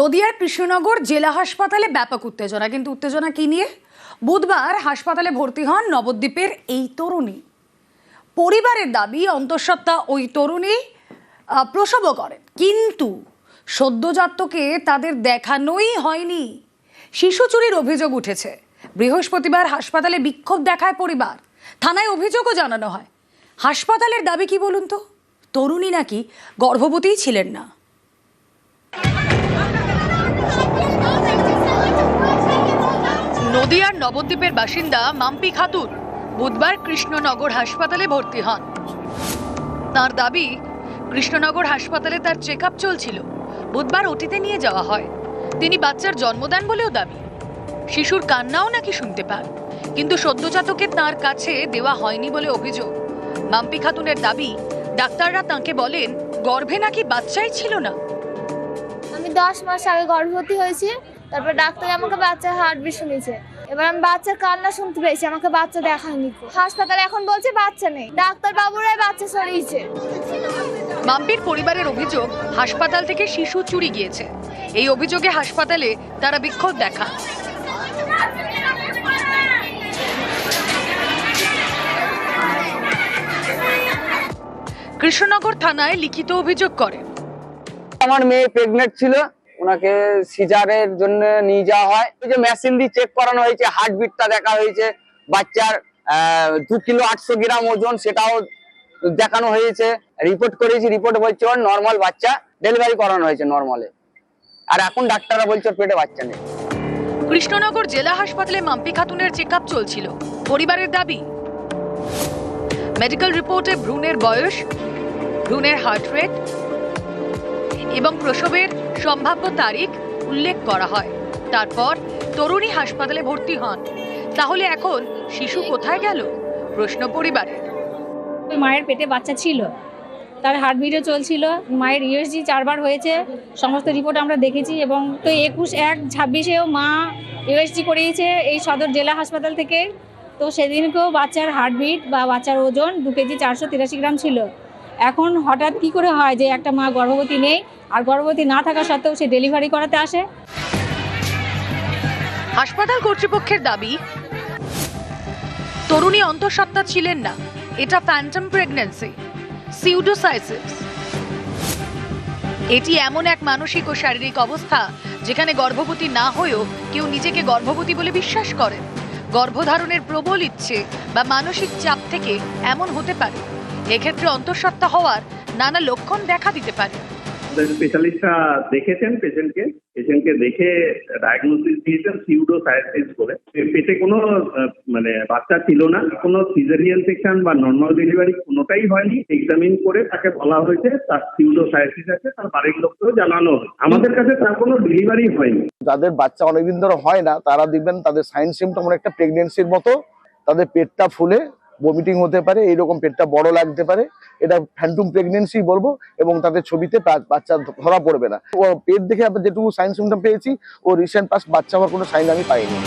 নদিয়ার কৃষ্ণনগর জেলা হাসপাতালে ব্যাপক উত্তেজনা, কিন্তু উত্তেজনা কি নিয়ে? বুধবার হাসপাতালে ভর্তি হন নবদ্বীপের এই তরুণী। পরিবারের দাবি অন্তঃসত্ত্বা ওই তরুণী প্রসবও করেন, কিন্তু সদ্যজাতকে তাদের দেখানোই হয়নি। শিশু চুরির অভিযোগ উঠেছে। বৃহস্পতিবার হাসপাতালে বিক্ষোভ দেখায় পরিবার, থানায় অভিযোগও জানানো হয়। হাসপাতালের দাবি কি বলুন তো? তরুণী নাকি গর্ভবতীই ছিলেন না। নদিয়ার নবদ্বীপের বাসিন্দা মাম্পি খাতুন বুধবার কৃষ্ণনগর হাসপাতালে ভর্তি হন। তার দাবি, কৃষ্ণনগর হাসপাতালে তার চেক আপ চলছিল। বুধবার ওটিতে নিয়ে যাওয়া হয়। তিনি বাচ্চার জন্ম দেন বলেও দাবি। শিশুর কান্নাও নাকি শুনতে পান, কিন্তু সদ্যজাতকে তার কাছে দেওয়া হয়নি বলে অভিযোগ। মাম্পি খাতুনের দাবি, ডাক্তাররা তাঁকে বলেন গর্ভে নাকি বাচ্চাই ছিল না। আমি 10 মাস আগে গর্ভবতী হয়েছি, তারপর ডাক্তার আমাকে বাচ্চার হার্টবিট শুনেছে। এবার আমি বাচ্চার কান্না শুনতে পেয়েছি, আমাকে বাচ্চা দেখায়নি। হাসপাতালে এখন বলছে বাচ্চা নেই, ডাক্তার বাবুরাই বাচ্চা সরিয়েছে। মাম্পির পরিবারের অভিযোগ, হাসপাতাল থেকে শিশু চুরি গিয়েছে। এই অভিযোগে হাসপাতালে তারা বিক্ষোভ দেখান। কৃষ্ণনগর থানায় লিখিত অভিযোগ করেন। আমার মেয়ে প্রেগনেন্ট ছিল, ওনাকে সিজারের জন্য নিয়ে যাওয়া হয়। ওই যে মেশিন দিয়ে চেক করানো হয়েছে, হার্টবিটটা দেখা হয়েছে, বাচ্চার 2 কিলো 800 গ্রাম ওজন, সেটাও দেখানো হয়েছে। রিপোর্ট করেছি, রিপোর্ট বলছে ওর নর্মাল বাচ্চা, ডেলিভারি করানো হয়েছে নর্মালে। আর এখন ডাক্তাররা বলছে পেটে বাচ্চা নেই। কৃষ্ণনগর জেলা হাসপাতালে মাম্পি খাতুনের চেক আপ চলছিল। পরিবারের দাবি, মেডিকেল রিপোর্টে ভ্রূণের বয়স, ভ্রূণের হার্ট রেট এবং প্রসবের সম্ভাব্য তারিখ উল্লেখ করা হয়। তারপর তরুণী হাসপাতালে ভর্তি হন। তাহলে এখন শিশু কোথায় গেল? প্রশ্ন পরিবারের। মায়ের পেটে বাচ্চা ছিল, তার হার্টবিটও চলছিল, মায়ের ইউএসজি 4 বার হয়েছে, সমস্ত রিপোর্ট আমরা দেখেছি। এবং তো 21/1/26-এও মা ইউএসজি করিয়েছে এই সদর জেলা হাসপাতাল থেকে। তো সেদিনকেও বাচ্চার হার্টবিট বা বাচ্চার ওজন 2 কেজি 483 গ্রাম ছিল। এখন হঠাৎ কি করে হয় যে একটা মা গর্ভবতী নেই, আর গর্ভবতী না থাকা সত্ত্বেও সে ডেলিভারি করাতে আসে? হাসপাতাল কর্তৃপক্ষের দাবি, তরুণী অন্তঃসত্ত্বা ছিলেন না। এটা ফ্যান্টম প্রেগন্যান্সি, সিউডোসাইসিস। এটি এমন এক মানসিক ও শারীরিক অবস্থা যেখানে গর্ভবতী না হয়েও কেউ নিজেকে গর্ভবতী বলে বিশ্বাস করেন। গর্ভধারণের প্রবল ইচ্ছে বা মানসিক চাপ থেকে এমন হতে পারে। এক্ষেত্রে অন্তঃসত্ত্বা হওয়ার নানা লক্ষণ দেখা দিতে পারে। স্পেশালিস্টরা দেখেছেন পেশেন্টকে দেখে ডায়াগনোসিস দিয়েছেন সিউডোসাইসিস বলে। পেটে কোনো বাচ্চা ছিল না, কোনো সিজারিয়ান সেকশন বা নর্মাল ডেলিভারি কোনোটাই হয়নি। এক্সামিন করে তাকে বলা হয়েছে তার সিউডোসাইসিস আছে, তার বাড়ির লোককেও জানানো হয়। আমাদের কাছে তার কোনো ডেলিভারি হয়নি। যাদের বাচ্চা অনেকদিন ধরে হয় না, তারা দেখবেন তাদের সাইন সিমটম অনেকটা প্রেগনেন্সির মতো। তাদের পেটটা ফুলে বমিটিং হতে পারে, এইরকম পেটটা বড় লাগতে পারে। এটা ফ্যান্টম প্রেগনেন্সি বলবো, এবং তাদের ছবিতে বাচ্চা ধরা পড়বে না। ও পেট দেখে আমরা যেটুকু সাইন সিমটম পেয়েছি, ও রিসেন্ট পাস্ট বাচ্চা হওয়ার কোনো সাইন আমি পাইনি।